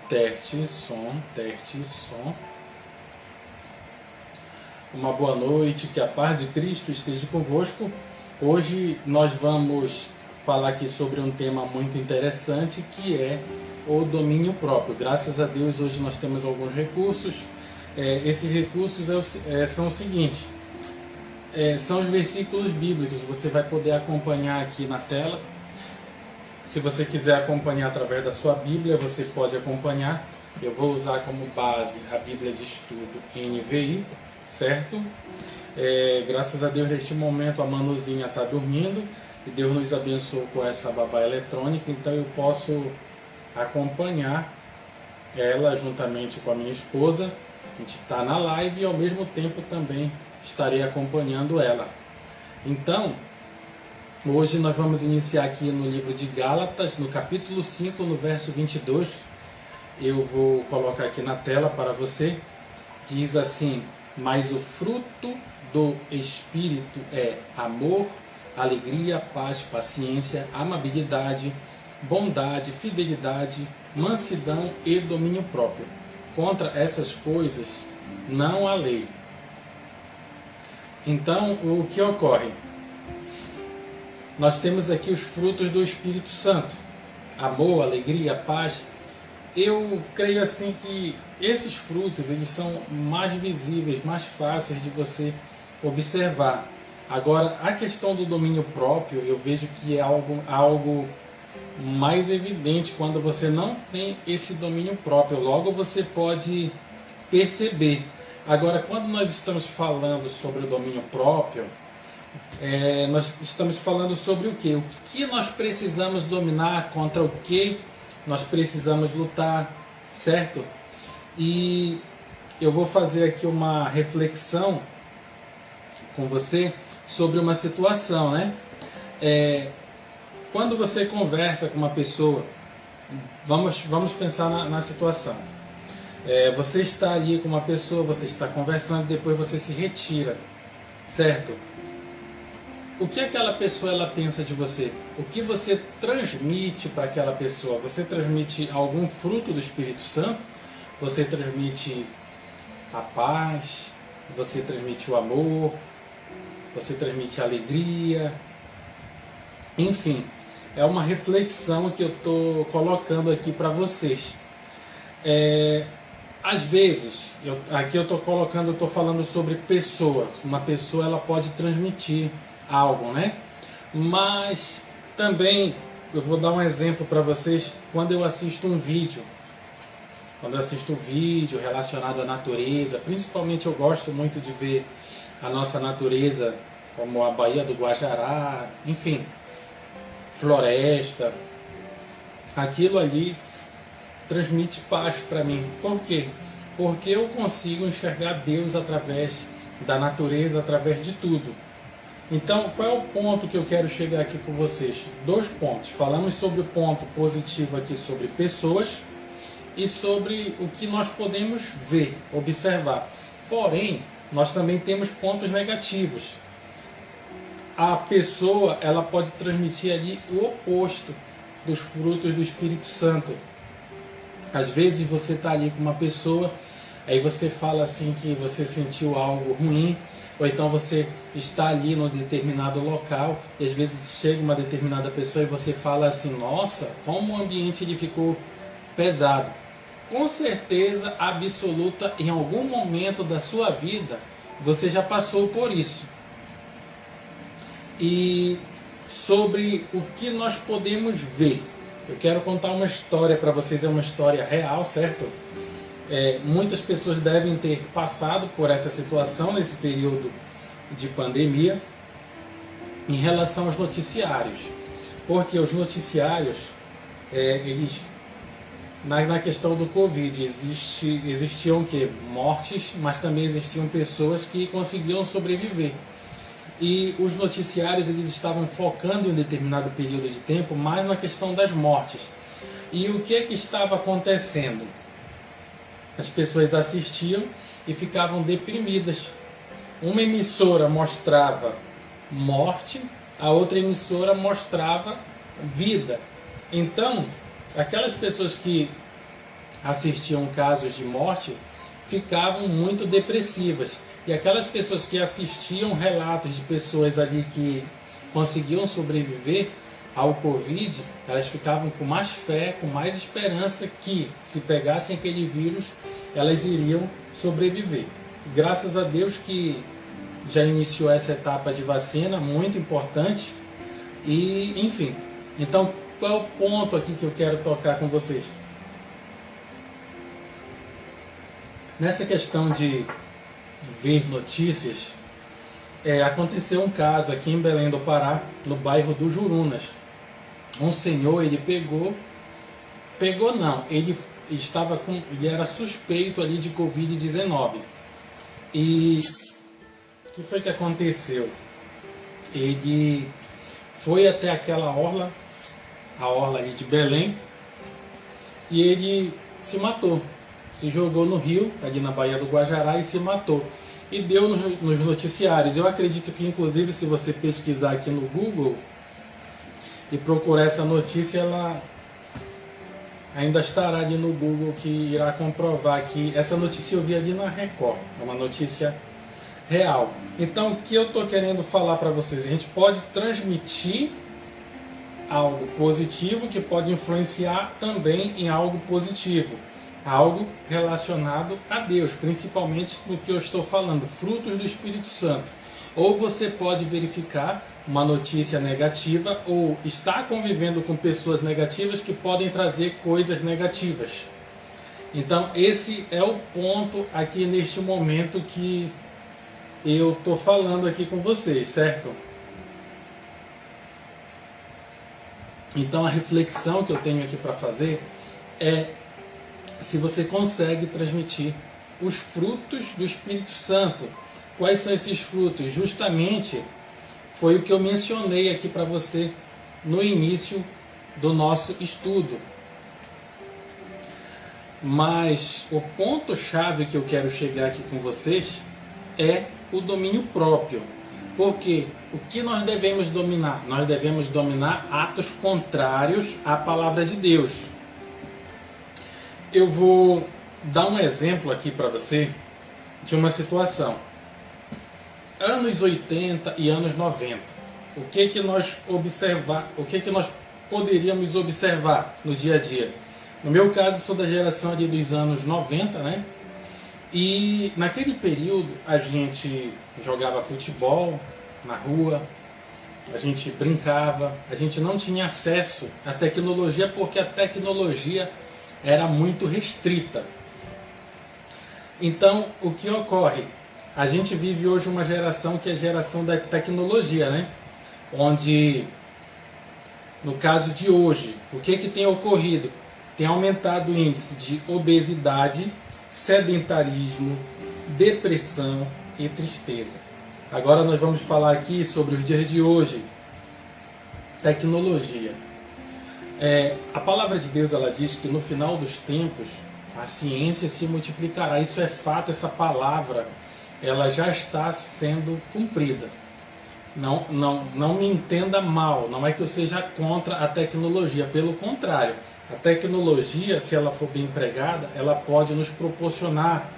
Teste, som, teste, som. Uma boa noite, que a paz de Cristo esteja convosco. Hoje nós vamos falar aqui sobre um tema muito interessante, que é o domínio próprio. Graças a Deus, hoje nós temos alguns recursos. Esses recursos são o seguinte, são os versículos bíblicos. Você vai poder acompanhar aqui na tela. Se você quiser acompanhar através da sua Bíblia, você pode acompanhar. Eu vou usar como base a Bíblia de Estudo NVI, certo? Graças a Deus, neste momento, a Manuzinha está dormindo e Deus nos abençoou com essa babá eletrônica, então eu posso acompanhar ela juntamente com a minha esposa. A gente está na live e ao mesmo tempo também estarei acompanhando ela. Então, hoje nós vamos iniciar aqui no livro de Gálatas, no capítulo 5, no verso 22. Eu vou colocar aqui na tela para você. Diz assim: mas o fruto do Espírito é amor, alegria, paz, paciência, amabilidade, bondade, fidelidade, mansidão e domínio próprio. Contra essas coisas não há lei. Então, o que ocorre? Nós temos aqui os frutos do Espírito Santo: amor, alegria, paz. Eu creio assim que esses frutos, eles são mais visíveis, mais fáceis de você observar. Agora, a questão do domínio próprio, eu vejo que é algo mais evidente quando você não tem esse domínio próprio. Logo você pode perceber. Agora, quando nós estamos falando sobre o domínio próprio, nós estamos falando sobre o quê? O que nós precisamos dominar, contra o que nós precisamos lutar, certo? E eu vou fazer aqui uma reflexão com você sobre uma situação, né? Quando você conversa com uma pessoa, vamos pensar na situação. Você está ali com uma pessoa, você está conversando, depois você se retira, certo? O que aquela pessoa ela pensa de você? O que você transmite para aquela pessoa? Você transmite algum fruto do Espírito Santo? Você transmite a paz? Você transmite o amor? Você transmite a alegria? Enfim, é uma reflexão que eu estou colocando aqui para vocês. Às vezes, aqui eu estou falando sobre pessoas. Uma pessoa ela pode transmitir algo, né? Mas também eu vou dar um exemplo para vocês. Quando eu assisto um vídeo, relacionado à natureza, principalmente eu gosto muito de ver a nossa natureza, como a Baía do Guajará, enfim, floresta. Aquilo ali transmite paz para mim. Por quê? Porque eu consigo enxergar Deus através da natureza, através de tudo. Então, qual é o ponto que eu quero chegar aqui com vocês? 2 pontos. Falamos sobre o ponto positivo aqui sobre pessoas e sobre o que nós podemos ver, observar. Porém, nós também temos pontos negativos. A pessoa ela pode transmitir ali o oposto dos frutos do Espírito Santo. Às vezes você está ali com uma pessoa, aí você fala assim que você sentiu algo ruim, ou então você está ali num determinado local e às vezes chega uma determinada pessoa e você fala assim: nossa, como o ambiente ele ficou pesado. Com certeza absoluta, em algum momento da sua vida, você já passou por isso. E sobre o que nós podemos ver, eu quero contar uma história para vocês, é uma história real, certo? Muitas pessoas devem ter passado por essa situação nesse período de pandemia em relação aos noticiários, porque os noticiários, eles, na questão do Covid, existiam mortes, mas também existiam pessoas que conseguiam sobreviver. E os noticiários eles estavam focando em um determinado período de tempo mais na questão das mortes. E o que estava acontecendo? As pessoas assistiam e ficavam deprimidas. Uma emissora mostrava morte, a outra emissora mostrava vida. Então, aquelas pessoas que assistiam casos de morte ficavam muito depressivas. E aquelas pessoas que assistiam relatos de pessoas ali que conseguiam sobreviver ao Covid, elas ficavam com mais fé, com mais esperança que, se pegassem aquele vírus, elas iriam sobreviver. Graças a Deus que já iniciou essa etapa de vacina, muito importante. E, enfim, então qual é o ponto aqui que eu quero tocar com vocês? Nessa questão de ver notícias, aconteceu um caso aqui em Belém do Pará, no bairro do Jurunas. Um senhor, ele ele era suspeito ali de Covid-19. E o que foi que aconteceu? Ele foi até aquela orla, a orla ali de Belém, e ele se matou. Se jogou no rio, ali na Baía do Guajará, e se matou. E deu nos noticiários. Eu acredito que, inclusive, se você pesquisar aqui no Google e procurar essa notícia, ela ainda estará ali no Google, que irá comprovar que essa notícia eu vi ali na Record. É uma notícia real. Então, o que eu estou querendo falar para vocês? A gente pode transmitir algo positivo que pode influenciar também em algo positivo. Algo relacionado a Deus, principalmente no que eu estou falando, frutos do Espírito Santo. Ou você pode verificar uma notícia negativa ou estar convivendo com pessoas negativas que podem trazer coisas negativas. Então esse é o ponto aqui neste momento que eu estou falando aqui com vocês, certo? Então a reflexão que eu tenho aqui para fazer é se você consegue transmitir os frutos do Espírito Santo. Quais são esses frutos? Justamente foi o que eu mencionei aqui para você no início do nosso estudo. Mas o ponto-chave que eu quero chegar aqui com vocês é o domínio próprio. Porque o que nós devemos dominar? Nós devemos dominar atos contrários à palavra de Deus. Eu vou dar um exemplo aqui para você de uma situação. Anos 80 e anos 90. O que nós poderíamos observar no dia a dia? No meu caso, sou da geração ali dos anos 90, né? E naquele período a gente jogava futebol na rua, a gente brincava, a gente não tinha acesso à tecnologia porque a tecnologia era muito restrita. Então, o que ocorre? A gente vive hoje uma geração que é a geração da tecnologia, né? Onde, no caso de hoje, o que tem ocorrido? Tem aumentado o índice de obesidade, sedentarismo, depressão e tristeza. Agora nós vamos falar aqui sobre os dias de hoje. Tecnologia. A palavra de Deus, ela diz que no final dos tempos a ciência se multiplicará. Isso é fato, essa palavra ela já está sendo cumprida. Não me entenda mal, não é que eu seja contra a tecnologia, pelo contrário. A tecnologia, se ela for bem empregada, ela pode nos proporcionar,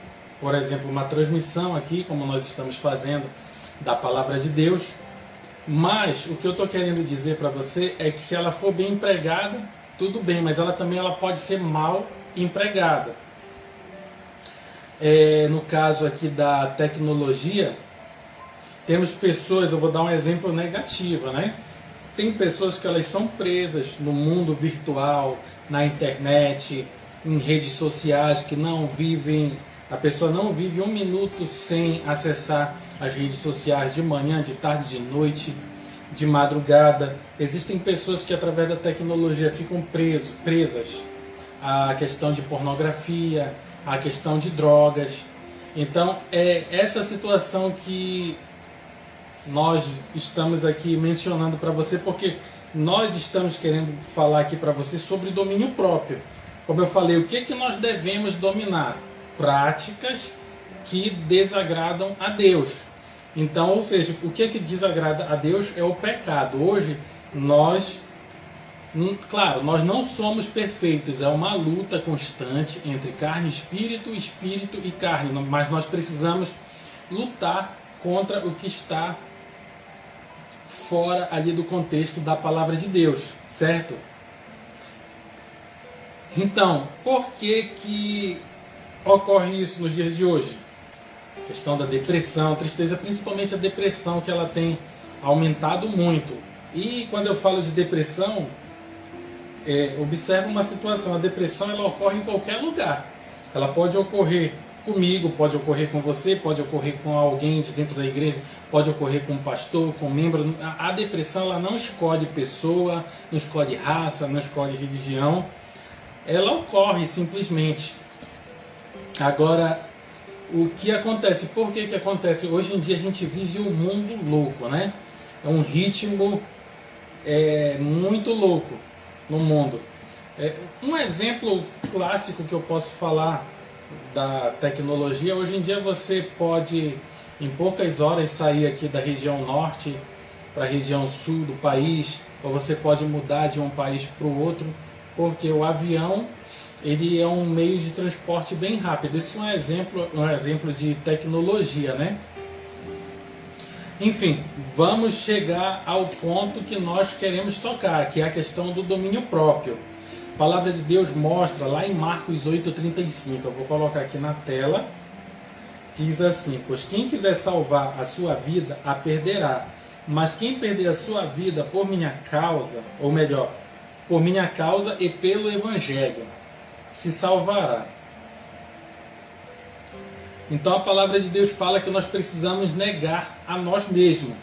por exemplo, uma transmissão aqui, como nós estamos fazendo, da palavra de Deus. Mas o que eu estou querendo dizer para você é que se ela for bem empregada, tudo bem, mas ela pode ser mal empregada. No caso aqui da tecnologia, temos pessoas, eu vou dar um exemplo negativo, né? Tem pessoas que elas são presas no mundo virtual, na internet, em redes sociais, que a pessoa não vive um minuto sem acessar as redes sociais de manhã, de tarde, de noite, de madrugada. Existem pessoas que através da tecnologia ficam presas à questão de pornografia, à questão de drogas. Então é essa situação que nós estamos aqui mencionando para você, porque nós estamos querendo falar aqui para você sobre domínio próprio. Como eu falei, o que nós devemos dominar? Práticas que desagradam a Deus. Então, ou seja, o que desagrada a Deus é o pecado. Hoje nós Claro, nós não somos perfeitos, é uma luta constante entre carne e espírito, espírito e carne, mas nós precisamos lutar contra o que está fora ali do contexto da palavra de Deus, certo? Então, por que ocorre isso nos dias de hoje? A questão da depressão, tristeza, principalmente a depressão, que ela tem aumentado muito. E quando eu falo de depressão, observa uma situação, a depressão ela ocorre em qualquer lugar. Ela pode ocorrer comigo, pode ocorrer com você, pode ocorrer com alguém de dentro da igreja, pode ocorrer com um pastor, com um membro. A depressão ela não escolhe pessoa, não escolhe raça, não escolhe religião. Ela ocorre simplesmente. Agora, o que acontece? Por que acontece? Hoje em dia a gente vive um mundo louco, né? É um ritmo muito louco no mundo. Um exemplo clássico que eu posso falar da tecnologia, hoje em dia você pode em poucas horas sair aqui da região norte para a região sul do país, ou você pode mudar de um país para o outro, porque o avião ele é um meio de transporte bem rápido. Isso é um exemplo de tecnologia, né? Enfim, vamos chegar ao ponto que nós queremos tocar, que é a questão do domínio próprio. A palavra de Deus mostra lá em Marcos 8,35, eu vou colocar aqui na tela, diz assim: pois quem quiser salvar a sua vida, a perderá, mas quem perder a sua vida por minha causa, ou melhor, por minha causa e pelo Evangelho, se salvará. Então a palavra de Deus fala que nós precisamos negar a nós mesmos.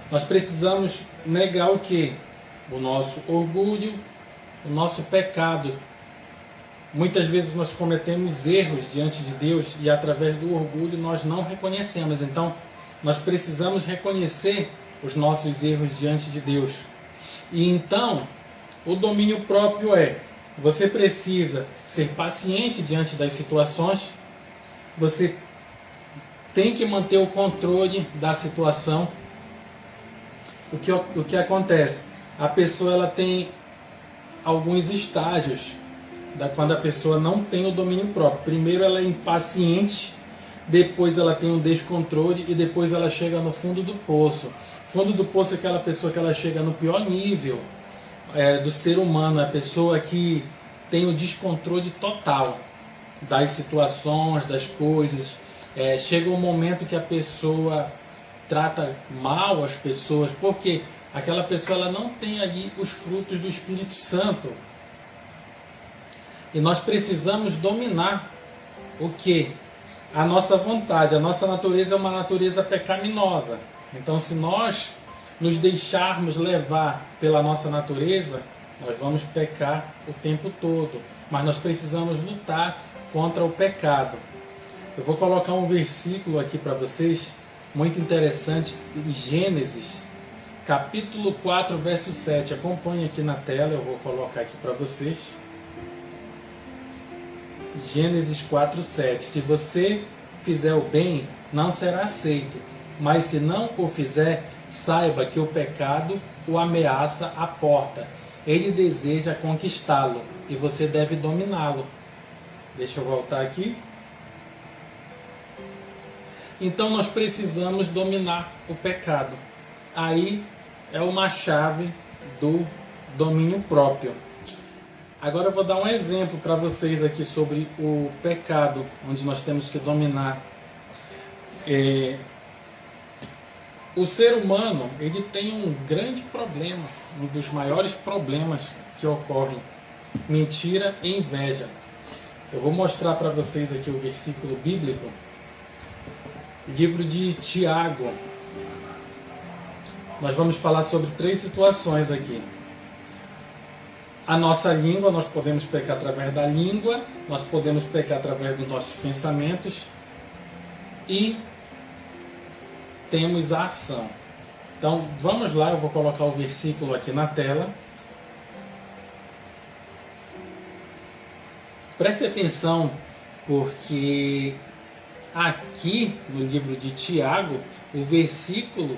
Nós precisamos negar o quê? O nosso orgulho, o nosso pecado. Muitas vezes nós cometemos erros diante de Deus e através do orgulho nós não reconhecemos. Então nós precisamos reconhecer os nossos erros diante de Deus. E então o domínio próprio você precisa ser paciente diante das situações. Você tem que manter o controle da situação. O que acontece? A pessoa ela tem alguns estágios quando a pessoa não tem o domínio próprio. Primeiro ela é impaciente, depois ela tem um descontrole e depois ela chega no fundo do poço. Fundo do poço é aquela pessoa que ela chega no pior nível do ser humano, é a pessoa que tem o descontrole total das situações, das coisas. Chega um momento que a pessoa trata mal as pessoas, porque aquela pessoa ela não tem ali os frutos do Espírito Santo. E nós precisamos dominar o que? A nossa vontade. A nossa natureza é uma natureza pecaminosa. Então, se nós nos deixarmos levar pela nossa natureza, nós vamos pecar o tempo todo. Mas nós precisamos lutar contra o pecado. Eu vou colocar um versículo aqui para vocês, muito interessante, em Gênesis, capítulo 4, verso 7. Acompanhe aqui na tela, eu vou colocar aqui para vocês. Gênesis 4, 7. Se você fizer o bem, não será aceito. Mas se não o fizer, saiba que o pecado o ameaça à porta. Ele deseja conquistá-lo e você deve dominá-lo. Deixa eu voltar aqui. Então nós precisamos dominar o pecado. Aí é uma chave do domínio próprio. Agora eu vou dar um exemplo para vocês aqui sobre o pecado, onde nós temos que dominar. O ser humano ele tem um grande problema, um dos maiores problemas que ocorrem: mentira e inveja. Eu vou mostrar para vocês aqui o versículo bíblico, livro de Tiago. Nós vamos falar sobre 3 situações aqui. A nossa língua, nós podemos pecar através da língua, nós podemos pecar através dos nossos pensamentos e temos a ação. Então, vamos lá, eu vou colocar o versículo aqui na tela. Preste atenção, porque aqui no livro de Tiago, o versículo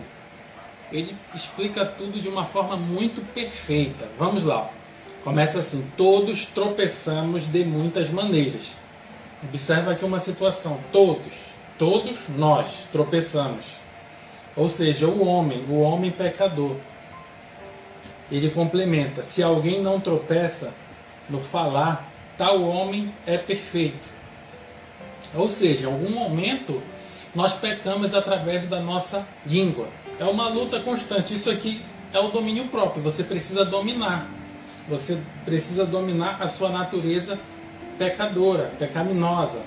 ele explica tudo de uma forma muito perfeita. Vamos lá. Começa assim: todos tropeçamos de muitas maneiras. Observa aqui uma situação: todos nós tropeçamos. Ou seja, o homem pecador. Ele complementa: se alguém não tropeça no falar, tal homem é perfeito. Ou seja, em algum momento nós pecamos através da nossa língua. É uma luta constante. Isso aqui é o domínio próprio. Você precisa dominar. Você precisa dominar a sua natureza pecadora, pecaminosa.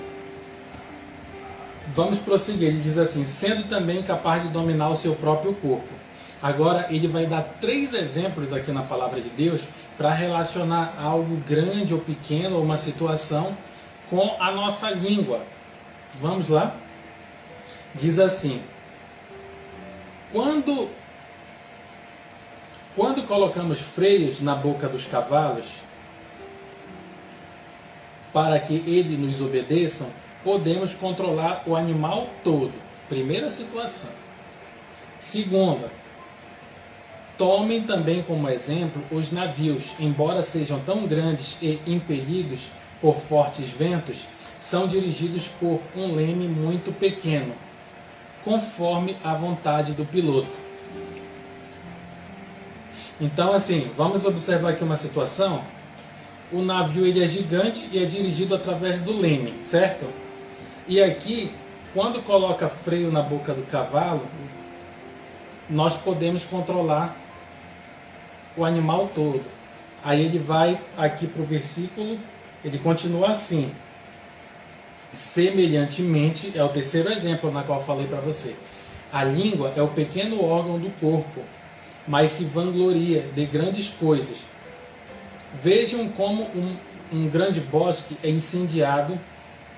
Vamos prosseguir. Ele diz assim: sendo também capaz de dominar o seu próprio corpo. Agora ele vai dar 3 exemplos aqui na palavra de Deus para relacionar algo grande ou pequeno, ou uma situação, com a nossa língua. Vamos lá? Diz assim: quando colocamos freios na boca dos cavalos para que eles nos obedeçam, podemos controlar o animal todo. Primeira situação. Segunda, tomem também como exemplo os navios, embora sejam tão grandes e impelidos por fortes ventos, são dirigidos por um leme muito pequeno, conforme a vontade do piloto. Então, assim, vamos observar aqui uma situação. O navio ele é gigante e é dirigido através do leme, certo? E aqui, quando coloca freio na boca do cavalo, nós podemos controlar o animal todo. Aí ele vai aqui para o versículo, ele continua assim: semelhantemente, é o terceiro exemplo na qual falei para você. A língua é o pequeno órgão do corpo, mas se vangloria de grandes coisas. Vejam como um grande bosque é incendiado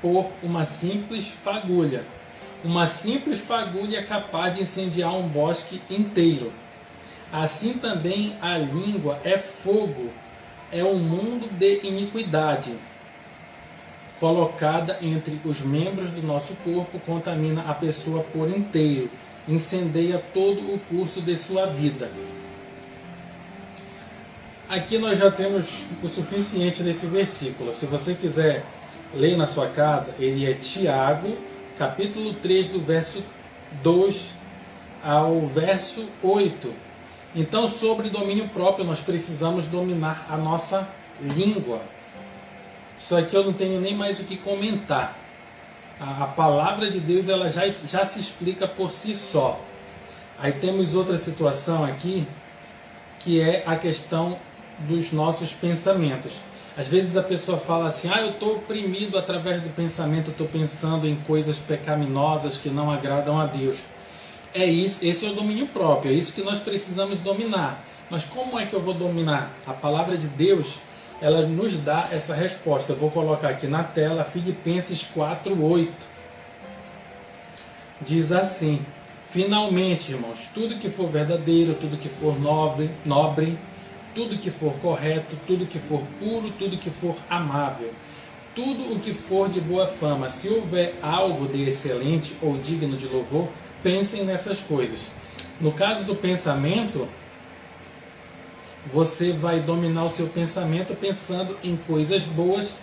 por uma simples fagulha. Uma simples fagulha é capaz de incendiar um bosque inteiro. Assim também a língua é fogo, é um mundo de iniquidade. Colocada entre os membros do nosso corpo, contamina a pessoa por inteiro, incendeia todo o curso de sua vida. Aqui nós já temos o suficiente nesse versículo. Se você quiser ler na sua casa, ele é Tiago, capítulo 3, do verso 2 ao verso 8. Então, sobre domínio próprio, nós precisamos dominar a nossa língua. Isso aqui eu não tenho nem mais o que comentar. A palavra de Deus ela já se explica por si só. Aí temos outra situação aqui, que é a questão dos nossos pensamentos. Às vezes a pessoa fala assim: eu estou oprimido através do pensamento, estou pensando em coisas pecaminosas que não agradam a Deus. É isso, esse é o domínio próprio, é isso que nós precisamos dominar. Mas como é que eu vou dominar? A palavra de Deus, ela nos dá essa resposta. Eu vou colocar aqui na tela, Filipenses 4:8. Diz assim: finalmente, irmãos, tudo que for verdadeiro, tudo que for nobre, tudo que for correto, tudo que for puro, tudo que for amável, tudo o que for de boa fama, se houver algo de excelente ou digno de louvor, pensem nessas coisas. No caso do pensamento, você vai dominar o seu pensamento pensando em coisas boas,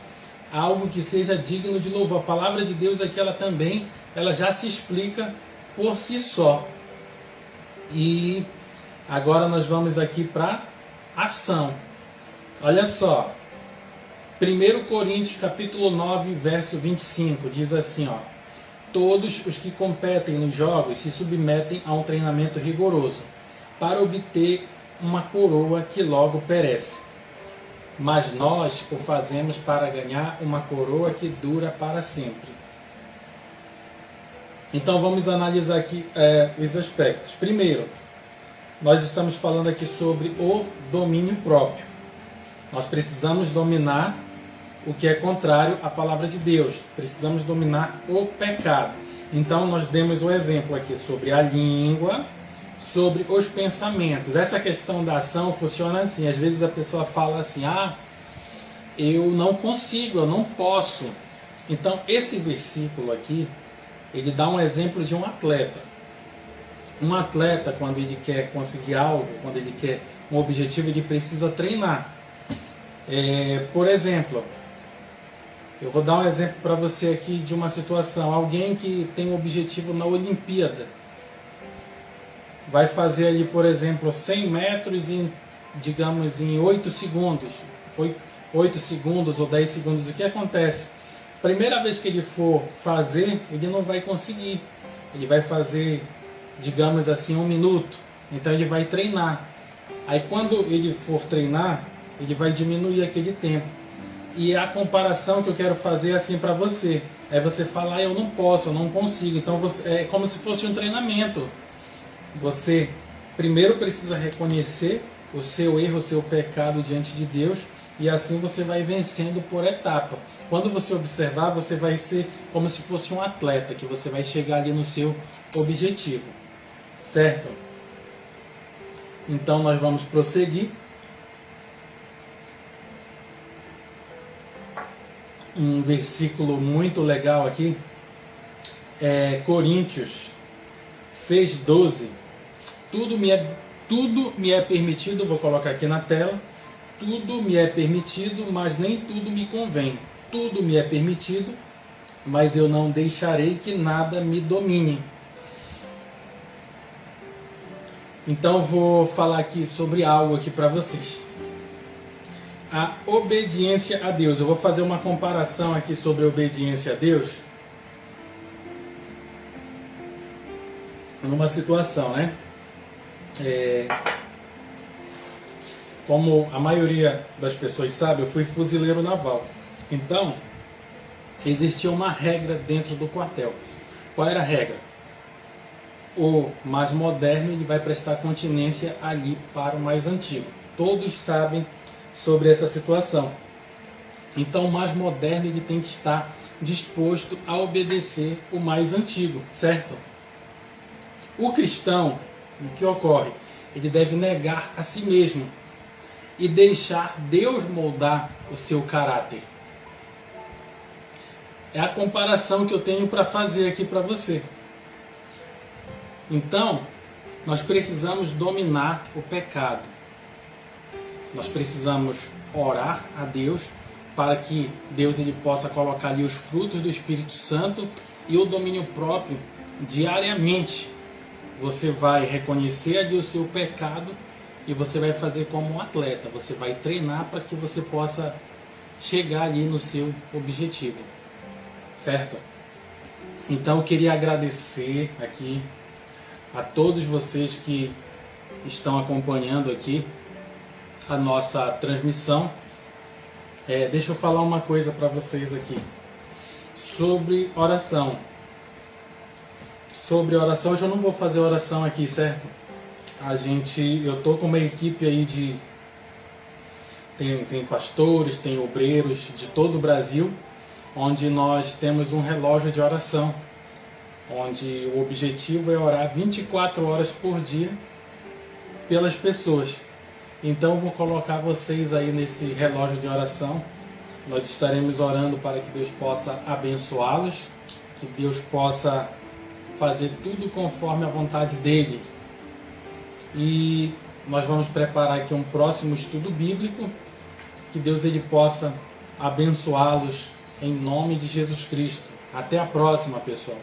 algo que seja digno de louvor. A palavra de Deus aqui, ela já se explica por si só. E agora nós vamos aqui para ação. Olha só, 1 Coríntios capítulo 9, verso 25, diz assim, todos os que competem nos jogos se submetem a um treinamento rigoroso para obter uma coroa que logo perece. Mas nós o fazemos para ganhar uma coroa que dura para sempre. Então vamos analisar aqui os aspectos. Primeiro, nós estamos falando aqui sobre o domínio próprio. Nós precisamos dominar o que é contrário à palavra de Deus. Precisamos dominar o pecado. Então nós demos um exemplo aqui sobre a língua, sobre os pensamentos. Essa questão da ação funciona assim. Às vezes a pessoa fala assim: eu não consigo, eu não posso. Então esse versículo aqui, ele dá um exemplo de um atleta. Um atleta, quando ele quer conseguir algo, quando ele quer um objetivo, ele precisa treinar. Por exemplo, eu vou dar um exemplo para você aqui de uma situação. Alguém que tem um objetivo na Olimpíada vai fazer ali, por exemplo, 100 metros em, digamos, em 8 segundos. 8 segundos ou 10 segundos. O que acontece? Primeira vez que ele for fazer, ele não vai conseguir. Ele vai fazer, digamos assim, 1 minuto. Então ele vai treinar. Aí quando ele for treinar, ele vai diminuir aquele tempo. E a comparação que eu quero fazer é assim para você. É você falar, eu não posso, eu não consigo. Então é como se fosse um treinamento. Você primeiro precisa reconhecer o seu erro, o seu pecado diante de Deus. E assim você vai vencendo por etapa. Quando você observar, você vai ser como se fosse um atleta, que você vai chegar ali no seu objetivo. Certo? Então nós vamos prosseguir. Um versículo muito legal aqui é Coríntios 6,12. Tudo me é permitido, vou colocar aqui na tela. Tudo me é permitido, mas nem tudo me convém. Tudo me é permitido, mas eu não deixarei que nada me domine. Então vou falar aqui sobre algo aqui para vocês. A obediência a Deus. Eu vou fazer uma comparação aqui sobre a obediência a Deus. Numa situação, né? Como a maioria das pessoas sabe, eu fui fuzileiro naval. Então, existia uma regra dentro do quartel. Qual era a regra? O mais moderno ele vai prestar continência ali para o mais antigo. Todos sabem sobre essa situação. Então, o mais moderno ele tem que estar disposto a obedecer o mais antigo, certo? O cristão, o que ocorre? Ele deve negar a si mesmo e deixar Deus moldar o seu caráter. É a comparação que eu tenho para fazer aqui para você. Então, nós precisamos dominar o pecado. Nós precisamos orar a Deus para que Deus ele possa colocar ali os frutos do Espírito Santo e o domínio próprio diariamente. Você vai reconhecer ali o seu pecado e você vai fazer como um atleta. Você vai treinar para que você possa chegar ali no seu objetivo. Certo? Então eu queria agradecer aqui a todos vocês que estão acompanhando aqui a nossa transmissão. Deixa eu falar uma coisa para vocês aqui sobre oração. Sobre oração, hoje eu não vou fazer oração aqui, certo? Eu tô com uma equipe aí de tem pastores, tem obreiros de todo o Brasil, onde nós temos um relógio de oração, onde o objetivo é orar 24 horas por dia pelas pessoas. Então eu vou colocar vocês aí nesse relógio de oração. Nós estaremos orando para que Deus possa abençoá-los, que Deus possa fazer tudo conforme a vontade dele. E nós vamos preparar aqui um próximo estudo bíblico, que Deus ele possa abençoá-los em nome de Jesus Cristo. Até a próxima, pessoal.